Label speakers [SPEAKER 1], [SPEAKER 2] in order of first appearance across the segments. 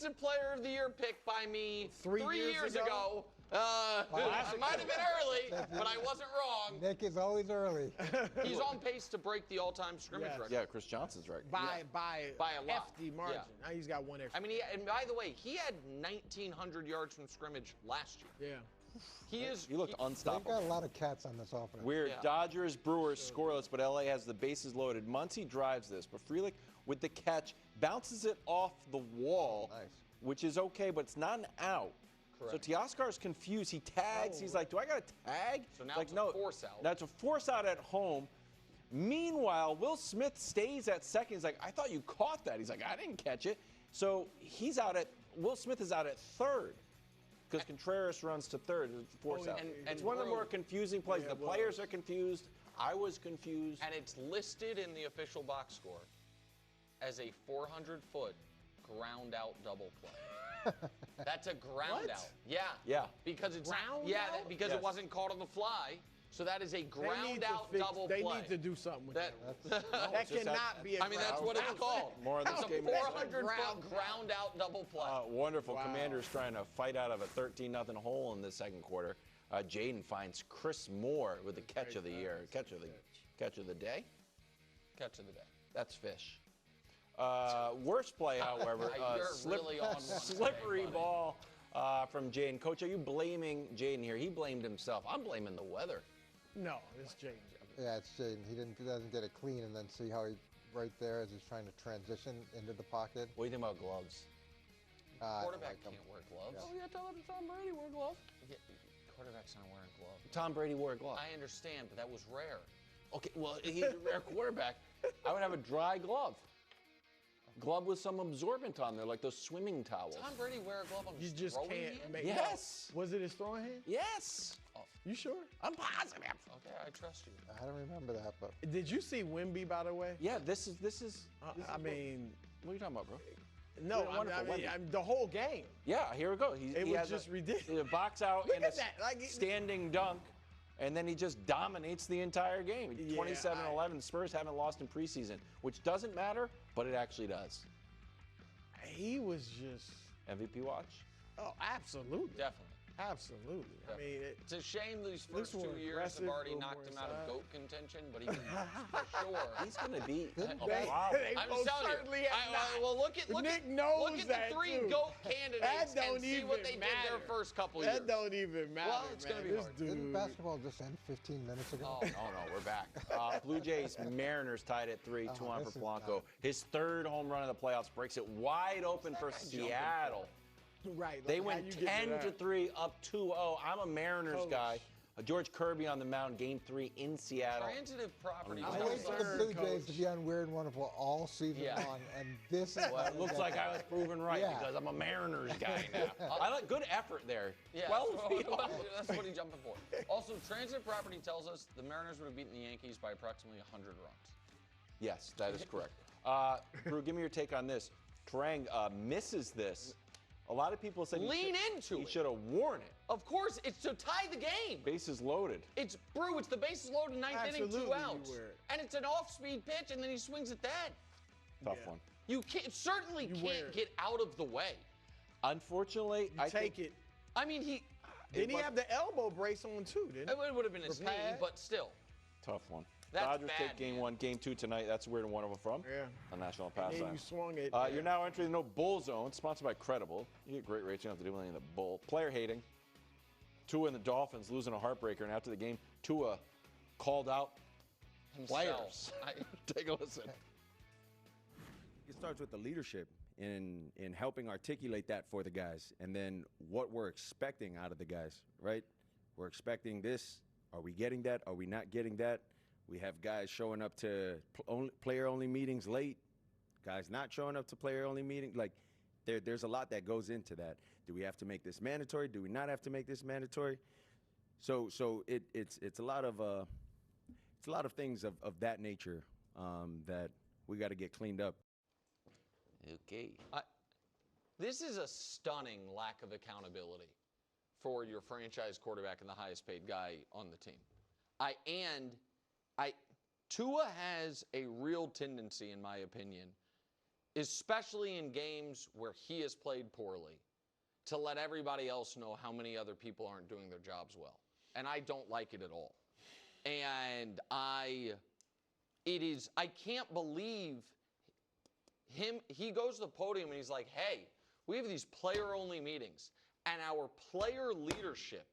[SPEAKER 1] Defensive Player of the Year pick by me 3 years ago.
[SPEAKER 2] I
[SPEAKER 1] might have been early, but I wasn't wrong.
[SPEAKER 3] Nick is always early.
[SPEAKER 1] He's on pace to break the all-time scrimmage record.
[SPEAKER 2] Yeah, Chris Johnson's right.
[SPEAKER 4] By
[SPEAKER 1] a lot.
[SPEAKER 4] hefty margin.
[SPEAKER 1] Yeah.
[SPEAKER 4] Now he's got one extra.
[SPEAKER 1] I mean, and by the way, he had 1,900 yards from scrimmage last year.
[SPEAKER 4] Yeah.
[SPEAKER 2] He looked
[SPEAKER 3] They've
[SPEAKER 2] unstoppable.
[SPEAKER 3] got a lot of cats on this offense.
[SPEAKER 2] Weird.
[SPEAKER 1] Yeah.
[SPEAKER 2] Dodgers, Brewers, scoreless, but LA has the bases loaded. Muncy drives this, but Frelick with the catch bounces it off the wall, which is okay, but it's not an out.
[SPEAKER 1] Correct.
[SPEAKER 2] So Teoscar's confused. He tags. He's like, do I got to tag?
[SPEAKER 1] So now
[SPEAKER 2] like,
[SPEAKER 1] it's a force out.
[SPEAKER 2] That's a force out at home. Meanwhile, Will Smith stays at second. He's like, I thought you caught that. He's like, I didn't catch it. So Will Smith is out at third because Contreras runs to third. It's a force out.
[SPEAKER 1] And
[SPEAKER 2] it's one of the more confusing plays. The players are confused. I was confused.
[SPEAKER 1] And it's listed in the official box score as a 400-foot ground out double play. That's a ground out. Yeah.
[SPEAKER 2] Yeah.
[SPEAKER 1] Because it's
[SPEAKER 4] Ground out?
[SPEAKER 1] because it wasn't caught on the fly. So that is a ground out double play.
[SPEAKER 4] They need to do something with that. That
[SPEAKER 2] just
[SPEAKER 4] cannot be a
[SPEAKER 1] I mean, that's what it's called.
[SPEAKER 2] More of this
[SPEAKER 1] It's a
[SPEAKER 2] game.
[SPEAKER 1] 400-foot ground out double play.
[SPEAKER 2] Wonderful. Commanders trying to fight out of a 13-0 hole in the second quarter. Jaden finds Chris Moore with the catch of the year. Catch of the day.
[SPEAKER 1] Catch of the day.
[SPEAKER 2] That's fish. Worst play, however,
[SPEAKER 1] You're really on one
[SPEAKER 2] slippery
[SPEAKER 1] today,
[SPEAKER 2] ball from Jaden. Coach, are you blaming Jaden here? He blamed himself. I'm blaming the weather.
[SPEAKER 4] No, it's Jaden.
[SPEAKER 3] Yeah, it's Jaden. He doesn't get it clean, and then see how he right there as he's trying to transition into the pocket.
[SPEAKER 2] What do you think about gloves?
[SPEAKER 1] Quarterback can't wear gloves.
[SPEAKER 3] Yeah.
[SPEAKER 1] Oh, yeah, Tom Brady wore gloves. Yeah, quarterback's not wearing gloves.
[SPEAKER 2] Tom Brady wore a glove.
[SPEAKER 1] I understand, but that was rare.
[SPEAKER 2] Okay, well, he's a rare quarterback. I would have a dry glove. Glove with some absorbent on there, like those swimming towels.
[SPEAKER 1] Tom Brady wear a glove on
[SPEAKER 4] You
[SPEAKER 1] his
[SPEAKER 4] just
[SPEAKER 1] throwing
[SPEAKER 4] can't
[SPEAKER 1] hand?
[SPEAKER 4] make.
[SPEAKER 2] Yes.
[SPEAKER 4] Was it his throwing hand?
[SPEAKER 2] Yes.
[SPEAKER 4] You sure?
[SPEAKER 2] I'm positive.
[SPEAKER 1] Okay, I trust you.
[SPEAKER 3] I don't remember that, but
[SPEAKER 4] Did you see Wemby, by the way?
[SPEAKER 2] Yeah, this is.
[SPEAKER 4] I mean,
[SPEAKER 2] What are you talking about, bro?
[SPEAKER 4] no,
[SPEAKER 2] wonderful
[SPEAKER 4] I mean, the whole game.
[SPEAKER 2] Yeah, here we go.
[SPEAKER 4] It was just ridiculous.
[SPEAKER 2] A box out
[SPEAKER 4] Look
[SPEAKER 2] and a
[SPEAKER 4] at that, like,
[SPEAKER 2] standing dunk, and then he just dominates the entire game. 27-11. Spurs haven't lost in preseason, which doesn't matter, but it actually does.
[SPEAKER 4] He was just.
[SPEAKER 2] MVP watch.
[SPEAKER 4] Oh, absolutely.
[SPEAKER 1] Definitely.
[SPEAKER 4] Absolutely. I mean,
[SPEAKER 1] It's a shame these first
[SPEAKER 4] more
[SPEAKER 1] 2 years
[SPEAKER 4] aggressive,
[SPEAKER 1] have already
[SPEAKER 4] a little
[SPEAKER 1] knocked
[SPEAKER 4] more
[SPEAKER 1] him out of
[SPEAKER 4] inside.
[SPEAKER 1] GOAT contention, but he can for sure.
[SPEAKER 2] He's going to be a
[SPEAKER 4] they
[SPEAKER 2] problem.
[SPEAKER 1] I'm
[SPEAKER 4] most
[SPEAKER 1] telling
[SPEAKER 4] certainly
[SPEAKER 1] you.
[SPEAKER 4] have not.
[SPEAKER 1] Well, look at
[SPEAKER 4] Nick knows
[SPEAKER 1] look at
[SPEAKER 4] that,
[SPEAKER 1] the three
[SPEAKER 4] too.
[SPEAKER 1] GOAT candidates
[SPEAKER 4] That don't
[SPEAKER 1] and see
[SPEAKER 4] even
[SPEAKER 1] what they
[SPEAKER 4] matter.
[SPEAKER 1] did their first couple years.
[SPEAKER 4] That don't even matter.
[SPEAKER 1] Well, it's gonna be
[SPEAKER 4] This
[SPEAKER 1] hard.
[SPEAKER 4] dude.
[SPEAKER 3] didn't basketball just end 15 minutes ago?
[SPEAKER 1] Oh,
[SPEAKER 2] No, we're back. Blue Jays, Mariners tied at 3, 2 on for
[SPEAKER 3] this is
[SPEAKER 2] Blanco.
[SPEAKER 3] not-
[SPEAKER 2] His third home run of the playoffs breaks it wide open for Seattle.
[SPEAKER 4] Right.
[SPEAKER 2] They
[SPEAKER 4] like, how
[SPEAKER 2] went
[SPEAKER 4] you get to
[SPEAKER 2] 10-3, up 2-0. I'm a Mariners
[SPEAKER 4] Coach.
[SPEAKER 2] guy. George Kirby on the mound, Game 3 in Seattle.
[SPEAKER 1] transitive property.
[SPEAKER 3] I
[SPEAKER 4] I'm
[SPEAKER 3] wait for the
[SPEAKER 4] concerned,
[SPEAKER 3] Blue Jays
[SPEAKER 4] Coach.
[SPEAKER 3] to be on Weird and Wonderful all season
[SPEAKER 1] Yeah.
[SPEAKER 3] long, and this is
[SPEAKER 2] Well, it looks like I was proven right
[SPEAKER 3] Yeah.
[SPEAKER 2] because I'm a Mariners guy now. I like good effort there.
[SPEAKER 1] Yeah,
[SPEAKER 2] 12 feet off.
[SPEAKER 1] that's what he's jumping for. Also, transitive property tells us the Mariners would have beaten the Yankees by approximately 100 runs.
[SPEAKER 2] Yes, that is correct. Drew, give me your take on this. Trang misses this. A lot of people said
[SPEAKER 1] Lean into
[SPEAKER 2] he
[SPEAKER 1] it.
[SPEAKER 2] should have worn it.
[SPEAKER 1] Of course, it's to tie the game.
[SPEAKER 2] Bases loaded.
[SPEAKER 1] It's the bases loaded, ninth inning,
[SPEAKER 4] Absolutely,
[SPEAKER 1] 2
[SPEAKER 4] you
[SPEAKER 1] outs.
[SPEAKER 4] wear it.
[SPEAKER 1] And it's an off-speed pitch, and then he swings at that.
[SPEAKER 2] Tough
[SPEAKER 4] Yeah.
[SPEAKER 2] one.
[SPEAKER 1] You certainly
[SPEAKER 4] wear
[SPEAKER 1] can't
[SPEAKER 4] it.
[SPEAKER 1] get out of the way.
[SPEAKER 2] Unfortunately, I
[SPEAKER 4] Take
[SPEAKER 2] think
[SPEAKER 4] it.
[SPEAKER 1] I mean,
[SPEAKER 4] Didn't he
[SPEAKER 2] was-
[SPEAKER 4] have the elbow brace on too? Didn't he?
[SPEAKER 1] it would have been his knee,
[SPEAKER 4] pad?
[SPEAKER 1] but still.
[SPEAKER 2] Tough one.
[SPEAKER 1] That's
[SPEAKER 2] Dodgers
[SPEAKER 1] bad,
[SPEAKER 2] take game
[SPEAKER 1] man.
[SPEAKER 2] 1, game 2 tonight. That's weird and wonderful from
[SPEAKER 4] Yeah.
[SPEAKER 2] the National
[SPEAKER 4] And then
[SPEAKER 2] Pastime.
[SPEAKER 4] you swung it.
[SPEAKER 2] You're now entering the No Bull Zone, sponsored by Credible. You get great rates. You don't have to do anything in the bull. Player hating. Tua and the Dolphins losing a heartbreaker, and after the game, Tua called out players. Take a listen.
[SPEAKER 5] It starts with the leadership in helping articulate that for the guys, and then what we're expecting out of the guys, right? We're expecting this. Are we getting that? Are we not getting that? We have guys showing up to player-only meetings late, guys not showing up to player-only meetings. Like, there's a lot that goes into that. Do we have to make this mandatory? Do we not have to make this mandatory? So it's a lot of things of that nature that we got to get cleaned up.
[SPEAKER 2] Okay.
[SPEAKER 1] This is a stunning lack of accountability for your franchise quarterback and the highest paid guy on the team. Tua has a real tendency, in my opinion, especially in games where he has played poorly, to let everybody else know how many other people aren't doing their jobs well. And I don't like it at all. And I can't believe he goes to the podium and he's like, hey, we have these player-only meetings, and our player leadership,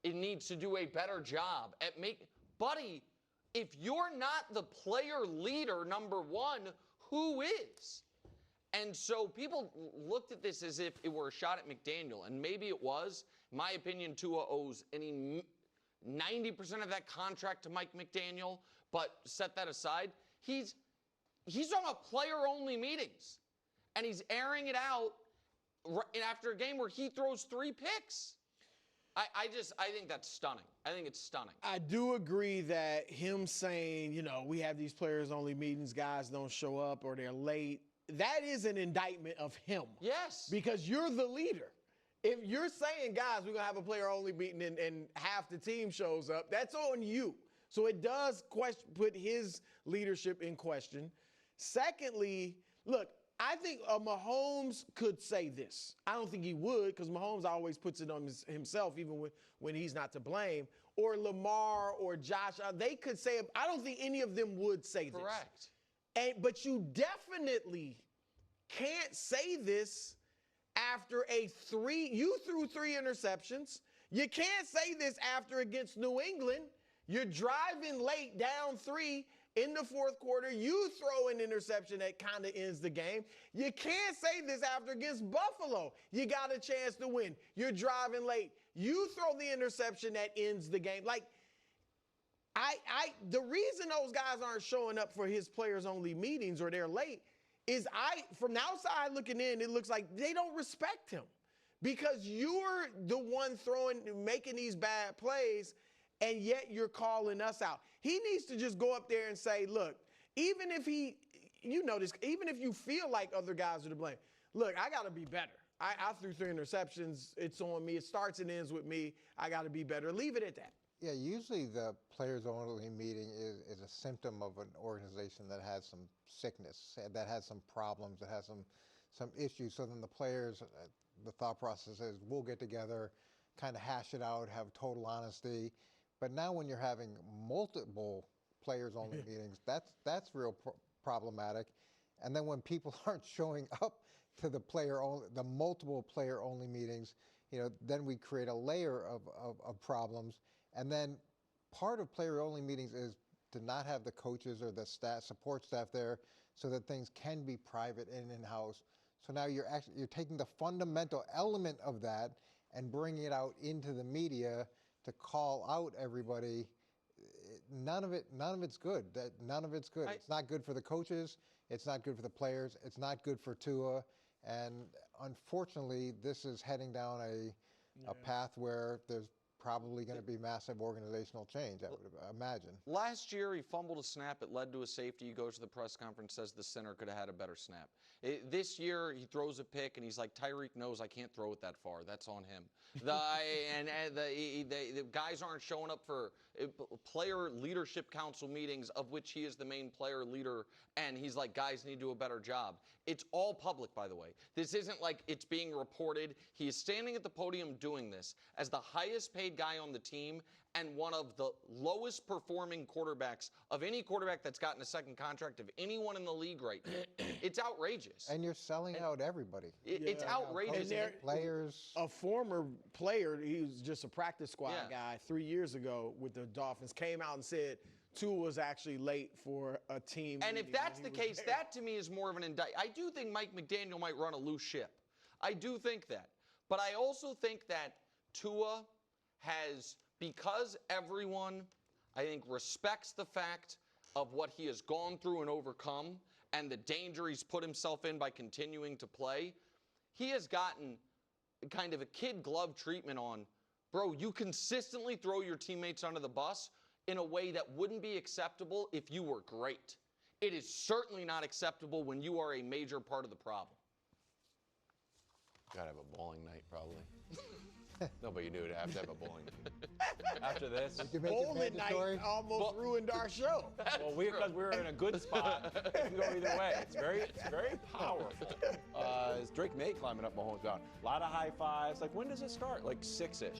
[SPEAKER 1] it needs to do a better job at buddy, if you're not the player leader, number one, who is? And so people looked at this as if it were a shot at McDaniel, and maybe it was. In my opinion, Tua owes 90% of that contract to Mike McDaniel, but set that aside. He's on a player-only meetings, and he's airing it out after a game where he throws 3 picks. I think that's stunning. I think it's stunning.
[SPEAKER 4] I do agree that him saying, we have these players-only meetings, guys don't show up or they're late, that is an indictment of him.
[SPEAKER 1] Yes.
[SPEAKER 4] Because you're the leader. If you're saying, guys, we're going to have a player-only meeting and half the team shows up, that's on you. So it does put his leadership in question. Secondly, look, I think Mahomes could say this. I don't think he would, because Mahomes always puts it on himself, even when he's not to blame. Or Lamar or Josh, they could say it. I don't think any of them would say this.
[SPEAKER 1] Correct.
[SPEAKER 4] But you definitely can't say this after you threw 3 interceptions. You can't say this after against New England. You're driving late down 3 in the fourth quarter. You throw an interception that kind of ends the game. You can't say this after against Buffalo. You got a chance to win. You're driving late. You throw the interception that ends the game. Like, the reason those guys aren't showing up for his players-only meetings or they're late is from the outside looking in, it looks like they don't respect him because you're the one making these bad plays, and yet you're calling us out. He needs to just go up there and say, look, even if even if you feel like other guys are to blame, look, I got to be better. I threw 3 interceptions. It's on me. It starts and ends with me. I got to be better. Leave it at that.
[SPEAKER 3] Yeah, usually the players-only meeting is a symptom of an organization that has some sickness, that has some problems, that has some issues. So then the players, the thought process is we'll get together, kind of hash it out, have total honesty. But now when you're having multiple players-only meetings, that's real problematic. And then when people aren't showing up to the multiple player-only meetings, then we create a layer of problems. And then part of player-only meetings is to not have the coaches or the support staff there so that things can be private and in-house. So now you're taking the fundamental element of that and bringing it out into the media to call out everybody. None of it's good. None of it's good. It's not good for the coaches. It's not good for the players. It's not good for Tua. And unfortunately, this is heading down a path where there's probably going to be massive organizational change, I would imagine.
[SPEAKER 1] Last year, he fumbled a snap. It led to a safety. He goes to the press conference, says the center could have had a better snap. This year, he throws a pick, and he's like, Tyreek knows I can't throw it that far. That's on him. The guys aren't showing up for player leadership council meetings, of which he is the main player leader, and he's like, guys need to do a better job. It's all public, by the way. This isn't like it's being reported. He is standing at the podium doing this as the highest paid guy on the team and one of the lowest performing quarterbacks of any quarterback that's gotten a second contract of anyone in the league right now. It's outrageous.
[SPEAKER 3] And you're selling out everybody.
[SPEAKER 1] It's outrageous.
[SPEAKER 3] Players.
[SPEAKER 4] A former player, he was just a practice squad guy 3 years ago with the Dolphins, came out and said Tua was actually late for a team.
[SPEAKER 1] And if that's the case, that to me is more of an indictment. I do think Mike McDaniel might run a loose ship. I do think that. But I also think that Tua has, because everyone, I think, respects the fact of what he has gone through and overcome and the danger he's put himself in by continuing to play, he has gotten kind of a kid glove treatment on, bro, you consistently throw your teammates under the bus in a way that wouldn't be acceptable if you were great. It is certainly not acceptable when you are a major part of the problem. Gotta have a bowling night, probably.
[SPEAKER 2] No, but you knew to have a bowling team. After this,
[SPEAKER 3] Did you make it
[SPEAKER 4] Bowling night
[SPEAKER 3] mandatory?
[SPEAKER 4] almost ruined our show.
[SPEAKER 2] well, because we were in a good spot, it can go either way. It's very powerful. Is Drake May climbing up Mahomes' mountain? A lot of high fives. Like, when does it start? Like 6-ish.